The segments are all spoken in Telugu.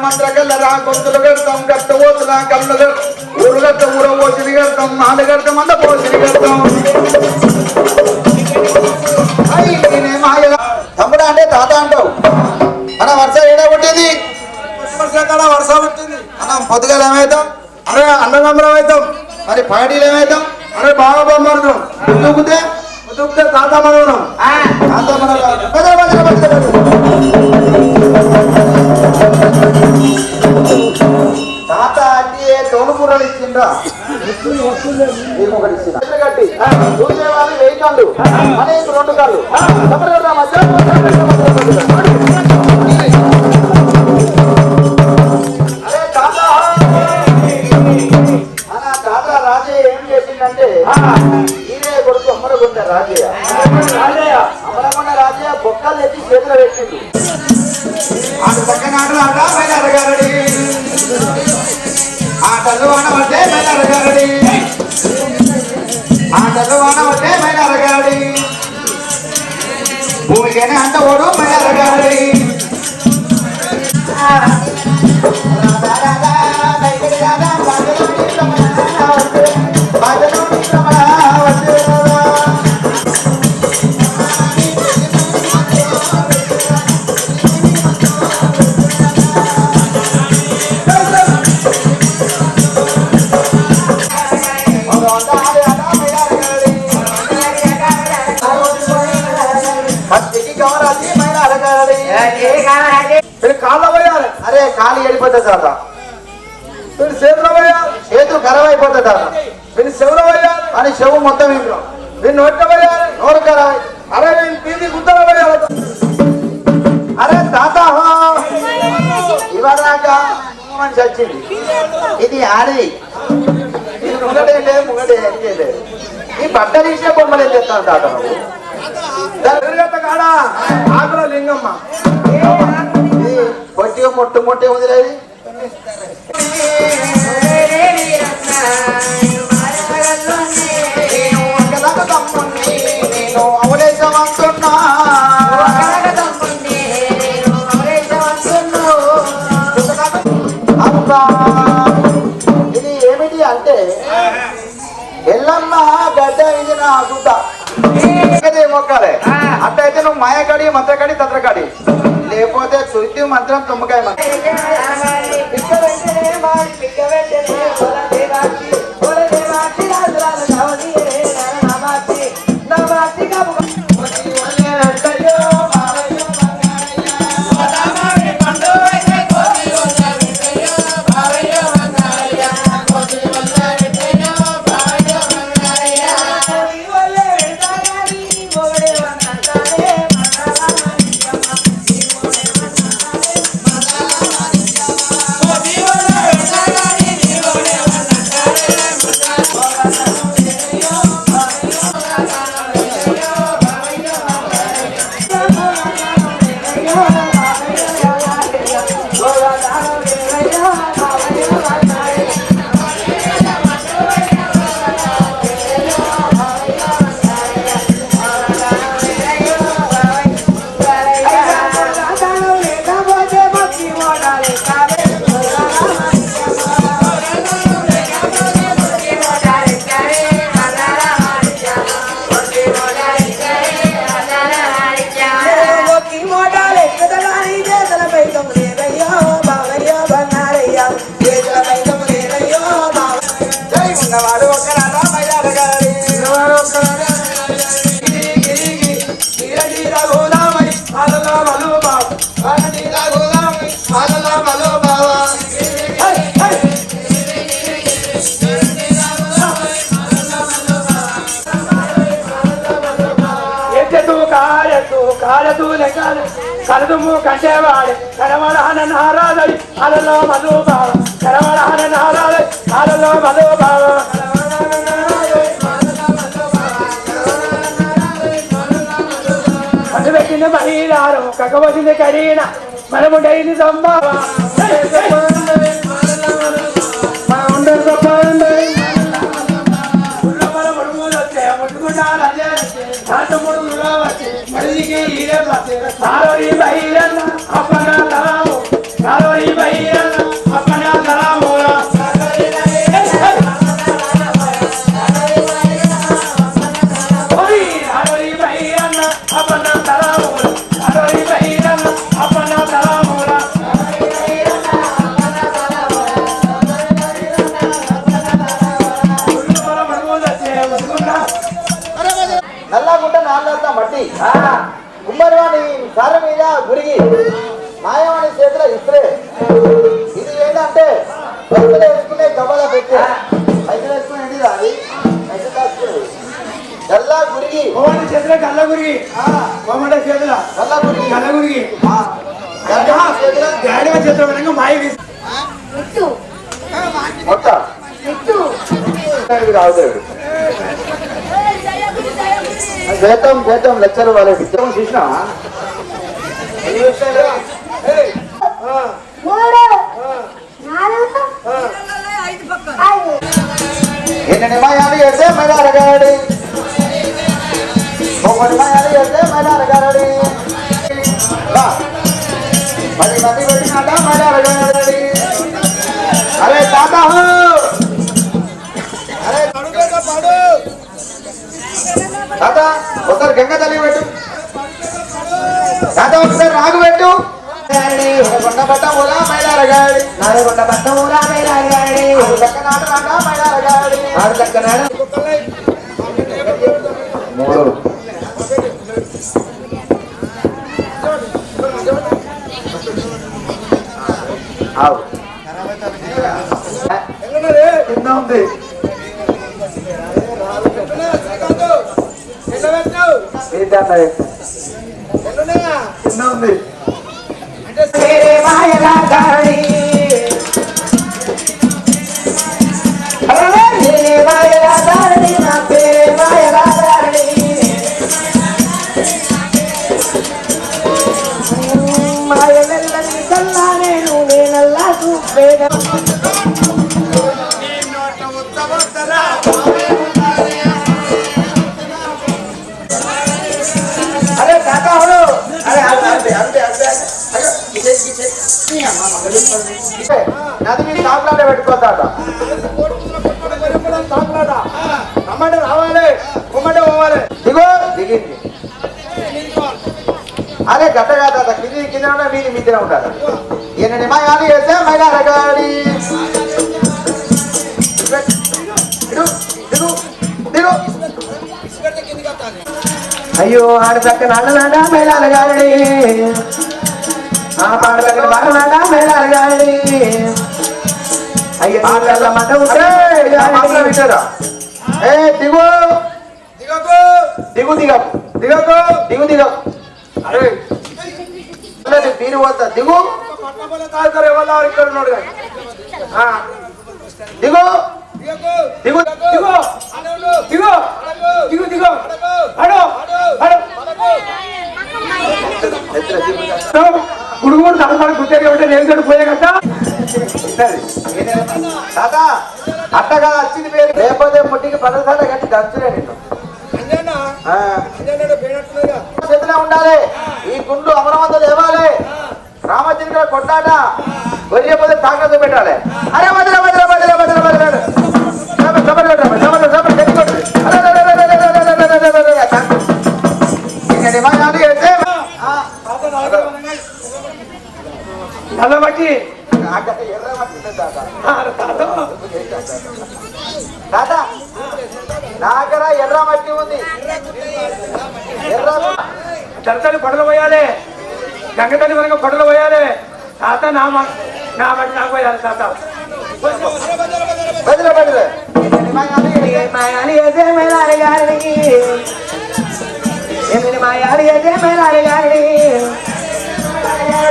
మంత్ర కల్లరా గొంతులు కడతాం గట్ట ఓతులా కళ్ళు ఊరు గట్ట ఊర ఓసిని కడతాం నాలు కడతాం అంత పోసిని కడతాం తమ్ముడా అంటే తాత అంటావు అన్న వర్ష ఏడా పుట్టింది వర్ష పుట్టింది అన్న పొద్దుగాల ఏమవుతాం అరే అన్నదమ్ములం అవుతాం మరి పార్టీలు ఏమవుతాం అరే బాగా బొమ్మడుతాం ఉద్దుకుతే తాత మనవరం తాత మనవరం తాత అంటే తోలుకూరలు ఇచ్చిండ్రా ఒకటి ఇచ్చిన కట్టి చూసే వాళ్ళు 1000 కళ్ళు అనేక 2 కళ్ళు అరే తాత అలా తాత రాజయ్య ఏం చేసిందంటే ఈరే కొడుకు అమ్మలగొండ రాజయ్య అమ్మలగొండ రాజయ్య బొక్కలు తెచ్చి చేతిలో పెట్టింది ఆట పక్కన అరగారడి ఆటలు అనవటే అరగారడి ఆటలు అనవటే అరగారడి భూమికైనా అంట ఓడు అరగారడి కాళ్ళ పోయాలి అరే కాలు వెళ్ళిపోతుంది తాత వీళ్ళు చేతులు పోయాలి చేతులు ఖరాబ్ అయిపోతుంది తాత వీళ్ళు చెవులు పోయాలి అని చెవు మొత్తం ఇంట్లో వీళ్ళు నోట్లో పోయాలి నోరు ఖరాబ్ అరే వీళ్ళు పీది గుద్దలు పోయాలి అరే తాత ఇవాళ మనిషి వచ్చింది ఇది ఆడిది ఇది ముంగటే లేదు ముంగటే లేదు ఈ బట్ట తీసే బొమ్మలు ఏం చేస్తాను తాత కాడా ఆకుల లింగమ్మ పొట్టిగా మొట్టు వదిలేది నేను అవలేసమంటున్నా ఇది ఏమిటి అంటే ఎల్లమ్మ గడ్డ ఇది నా గుడ్డ మొక్కాలే అట్టయితే నువ్వు మాయకడి మంత్రకడి తంత్రకడి లేకపోతే శుద్ధి మంత్రం తుమ్మకాయ కలదుము కంటేవాడు కరవడహన నారాదై అలలో మధుబావ కరవడహన నారాదై అలలో మధుబావ పెట్టిన మహిళారు కకవసిన కరీన మనము డైని సంభావ నల్లగుంట నాళ్ళంతా మట్టి గుమ్మడివాణి సార మీద గురిగి మాయవాణి చేతిలో ఇస్త్రే ఇది ఏంటంటే పైసలు వేసుకునే గవ్వల పెట్టి పైసలు వేసుకునేది అది గల్లా గురిగి చేతిలో గల్ల గురిగి చేతిలో గల్లా గురిగి గల్ల గురిగి డాడీ చేతిలో మాయ మొత్తం రావుదేవుడు జీతం జీతం లక్షలు వాళ్ళకి చూసినా ఎన్ని మాయాలు చేస్తే మైదారగాడి ఒకటి మాయాలు చేస్తే మైదారగాడి 10 మంది పెట్టినాట మైదారగాడి అరే తాత అరే తాత ఒకసారి గంగ తల్లి పెట్టు తాత ఒకసారి రాగు పెట్టు కొండ పట్ట ఊరా మైదారగాడి కొండ పట్ట ఊరా మైదారగాడి చక్కనాట నాట మైదారగాడి ఆడు చక్కనాడు మూడు కింద ఉంది కింద ఉంది అరే కాకా హలో అరే నది మీ తాకులాట పెట్టుకోతాట రమ్మంటే రావాలి కుమ్మంటే పోవాలి దిగో దిగింది అరే గట్ట కాదా కింది కింద ఉంటా మీది మీదిన ఉంటారు ఈయన నిమాయాలు చేస్తే మైదారగాడి దిగు దిగు అయ్యో ఆడ చక్కన అన్ననాడా మైదారగాడి ఆ పాడ దగ్గర బాగా మైదారగాడి అయ్యో మాట వింటారా ఏ దిగు దిగు దిగ దిగకు దిగు దిగ అరే తీరు పోతా దిగు ఇక్కడ ఉన్నాడు దిగు దిగు దిగు దిగు దిగు దిగు అడు గుడుగుడు తలసారి గుర్తేది ఉంటే నేను పోయే కదా తాత అట్టగా వచ్చింది పేరు లేకపోతే ముట్టికి పదసాల కట్టి దంచులే నేను చేతిలో ఉండాలి ఈ గుండు అమరవంతులు ఇవ్వాలి రామచంద్ర కొట్టాట గొర్రెపోతే తాకతో పెట్టాలి అరే వదిలే వదిలే వదిలే వదిలే వదిలే నల్లబట్టి తాత నాగర ఎర్ర మట్టి ఉంది చర్చలు పడలు పోయాలి గంగతల్లి వరకు పడలు పోయాలి తాత నా మట్టి నాకు పోయాలి తాత బదిలే బదిలే మాయాలి అదే మేలాలి గారి మాయాలి అదే మేలాలి గారి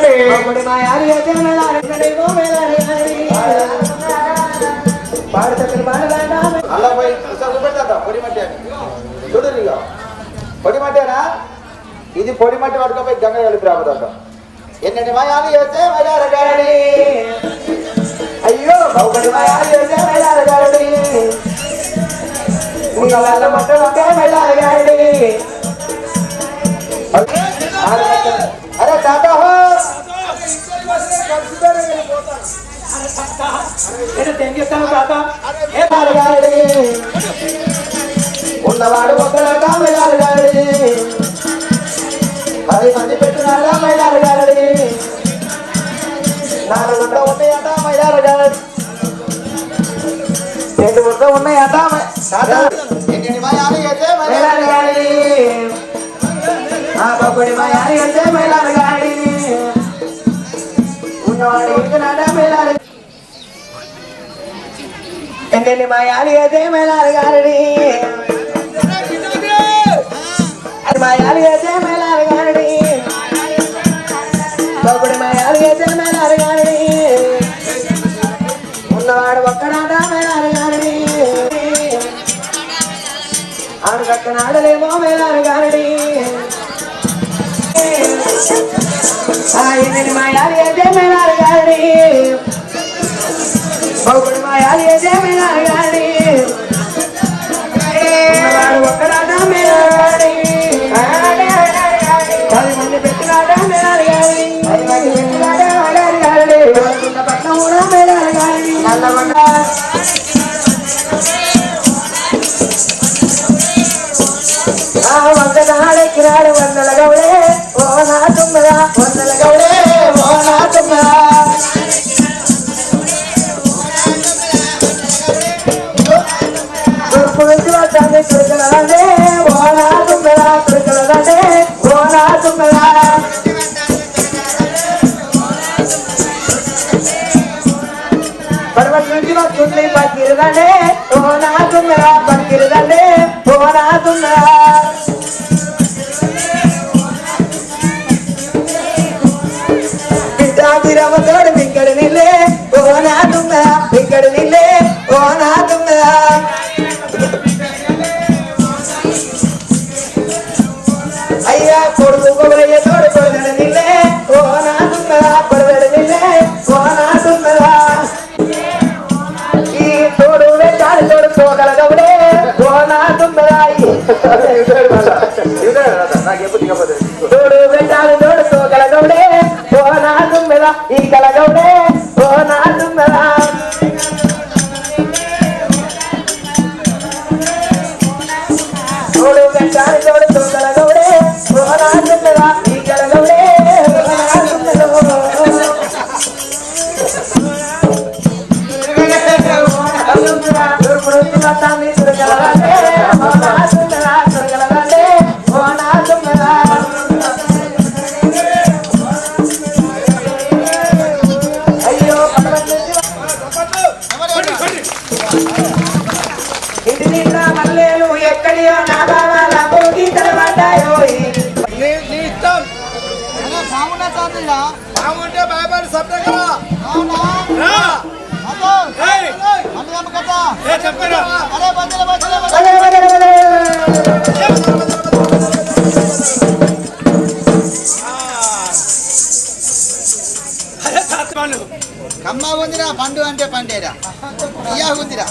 గాడి ఒకటి మా యారి అయితే మెలారగాడేమో మెలారగాడి పాడు చక్కని పాడలాడా అలా పోయి చూపెడతా పొడి మట్టి అని చూడు ఇక పొడి మట్టేనా ఇది పొడి మట్టి పట్టుకోపోయి గంగ కలిపి రాబోతా ఎన్నెన్ని మయాలు చేస్తే మయారగాడి అయ్యో ఒకటి మా యారి అయితే మెలారగాడి ఉన్న వాళ్ళ మొత్తం ఒకే మెలారగాడి అరే టాటా హో నేను తెంగిస్తాను తాత మెలారగాడి ఉన్నవాడు ఒక్కలాగా మెలారగాడి 10 మంది పెట్టినాడా మెలారగాడి 4 గుంట ఉన్నాయట మెలారగాడి 2 గుంట ఉన్నాయట టాటా ఎన్ని మయాలు చేస్తే మెలారగాడి ఆ బొబ్బడి మా యారి అయితే మెలారగాడి ఉన్నవాడు ఇంకనాడా మెలారగాడి ఎన్నెన్ని మా యారి అయితే మెలారగాడి అది మా యారి అయితే మెలారగాడి బొబ్బడి మా యారి అయితే మెలారగాడి ఉన్నవాడు ఒక్కనాడా మెలారగాడి ఆడు కక్కనాడలేమో మెలారగాడి ఎన్నెన్ని మా యారి అయితే మెలారగాడి బొబ్బడి మా యారి అయితే మెలారగాడి ఉన్నవాడు ఒక్కనాడా మెలారగాడి 10 మంది పెట్టినాడా మెలారగాడి 10 మంది పెట్టినాడా మెలారగాడి ఉన్న పట్నం కూడా మెలారగాడి నల్లగొండ వందనాడెక్కినాడు వందల గౌడే ఓ నా తుమ్మరా వందల గౌడే ఓ నా తుమ్మరా తూర్పు నుంచి వచ్చాను తురకలదండే ఓ నా తుమ్మరా తురకలదండే ఓ నా తుమ్మరా పర్వత నుంచి వస్తుంది పక్కిరదండే ఓ నా తుమ్మరా పక్కిరదండే ఓ నా తుమ్మరా రవతోడు బిక్కడి నిల్లే ఓ నా తుమ్మరా బిక్కడి నిల్లే ఓ నా తుమ్మరా అయ్యా కొడుకు కొడుయ్య తోడు కొడుదడి నిల్లే ఓ నా తుమ్మరా కొడుదడి నిల్లే ఓ నా తుమ్మరా ఈ తోడు వెంటాడు తోడు తోకల గౌడే ఓ నా తుమ్మరా తోడు వెంటాడు తోడు తోకల గౌడే ఓ నా తుమ్మెద ఈ కలగౌడే ఓ నా తుమ్మెద తోడు వెంటాడు తోడు తోకల గౌడే ఓ నా తుమ్మెద ఈ కలగౌడే ఓ నా తుమ్మెద తమ్మి తురకలదండే ఓ నా తుమ్మెద తురకలదండే ఓ నా తుమ్మెద ఇంటి నిండా మల్లెలు ఎక్కడియో నా బావాల పోగి తలబడ్డాయో బాగుంటే భయపడి సభ్యులు చెప్పారా కమ్మ ఉందిరా పండు అంటే పండేరా ఇయా ఉందిరా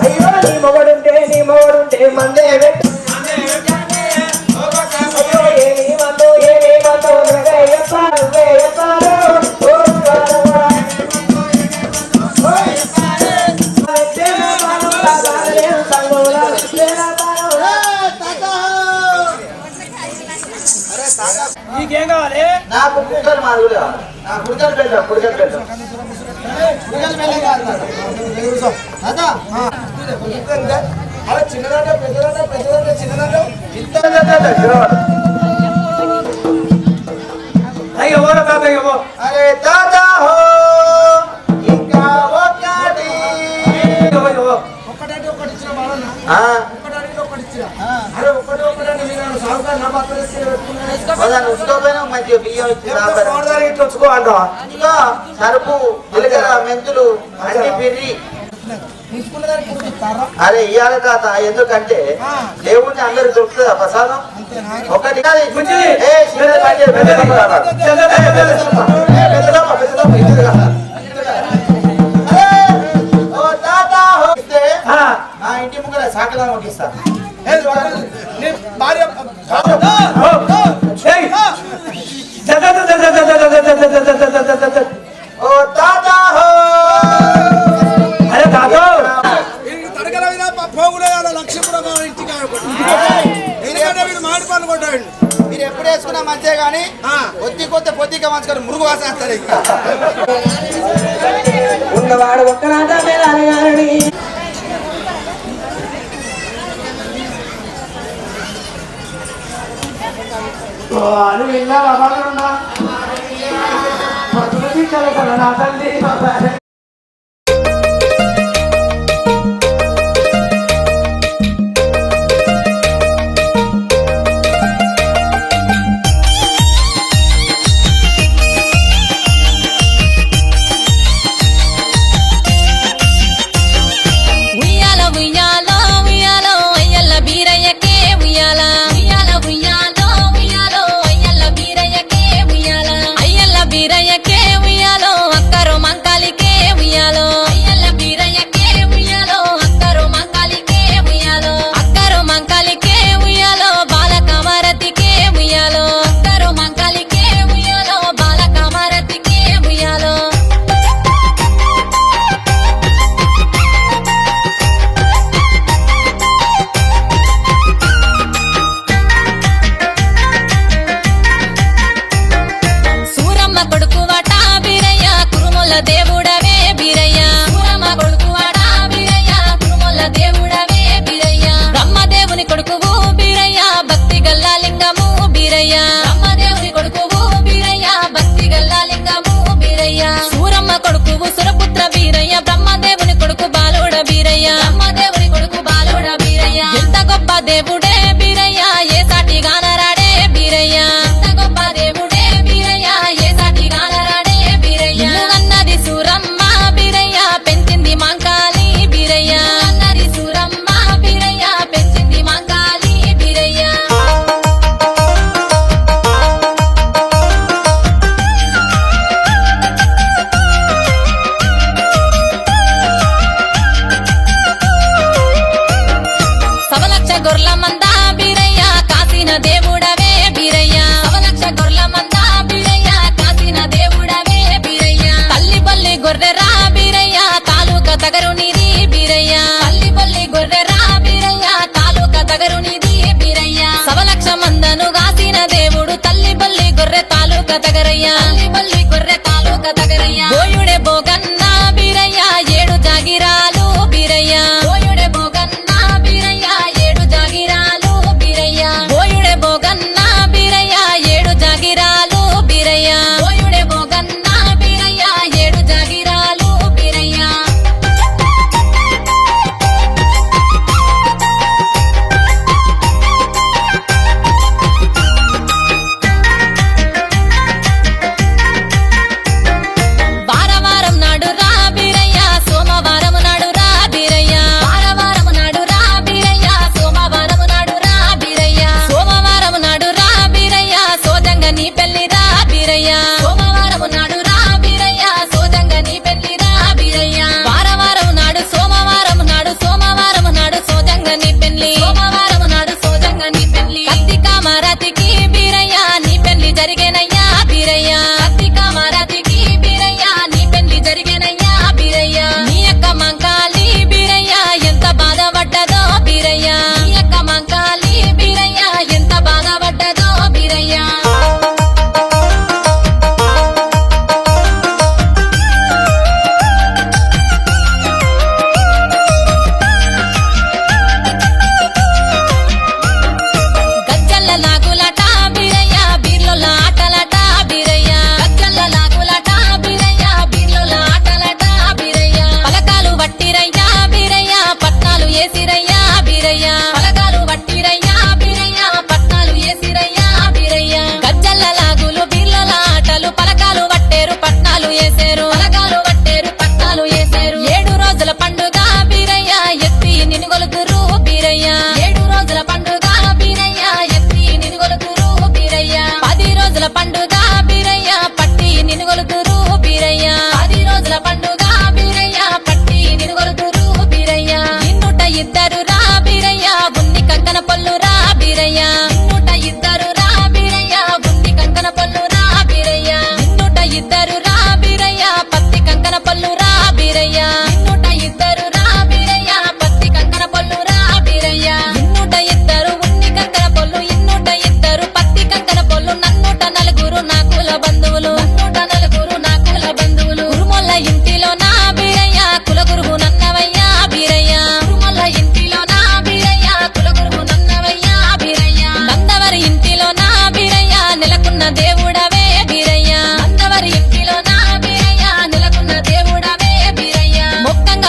అయ్యో నీ మొగడుంటే మందే అయ్యో ఏమి మందో నీకేం కావాలి? నాకు కుక్కలు మాది నాకు కుడికలు పెట్టాం కుడికలు పెట్టాం చిన్నదంటే పెద్దదంటే పెద్దదంటే చిన్నదంటే అయ్యో ఓర తాత అయ్యో అరే తాతా హో ఇంకా ఒకటి ఒక్కటంటే ఒకటి ఇచ్చిన బాలన్న ఒకటంటే ఒకటి ఇచ్చిన అరే ఒకటి ఒకటంటే మీరు సాగుతారు నా పత్రం దాన్ని ఉంచుకోపోయినా మంచిగా బియ్యం ఇచ్చి సాంబార్ ఇట్లా వచ్చుకో అంటావా ఇంకా సరుపు జీలకర్ర మెంతులు అన్ని పిర్రి అరే ఇయ్యాలి తాత ఎందుకంటే దేవుణ్ణి అందరు దొరుకుతుందా ప్రసాదం ఒకటి కాదు. ఏ చిన్నది పని చేయి, పెద్ద తప్పు కాదు. పెద్ద తప్పు ఇది కాదు. ఓ తాత ఇస్తే నా ఇంటి ముంగర సాకలా ముగిస్తా భార్య ఓ తాత అరే తాతో తడగల మీద పోగులే లక్ష్మీపురం ఇంటికి ఎందుకంటే వీడు మామిడి పండు కొట్టాడు. మీరు ఎప్పుడు వేసుకున్నా మంచిదే కానీ పొద్దుగా మంచుకొని మురుగు వాసేస్తారు. ఉన్నవాడు ఒక్క నాట మేలాని నువ్వు ఇలా బాగున్నా నా తల్లి బీరయ్యకే ఉయ్యాలో అక్కరో మంకాలికే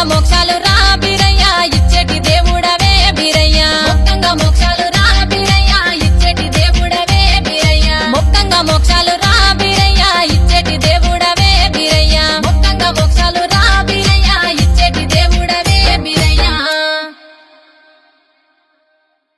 మోక్షాలు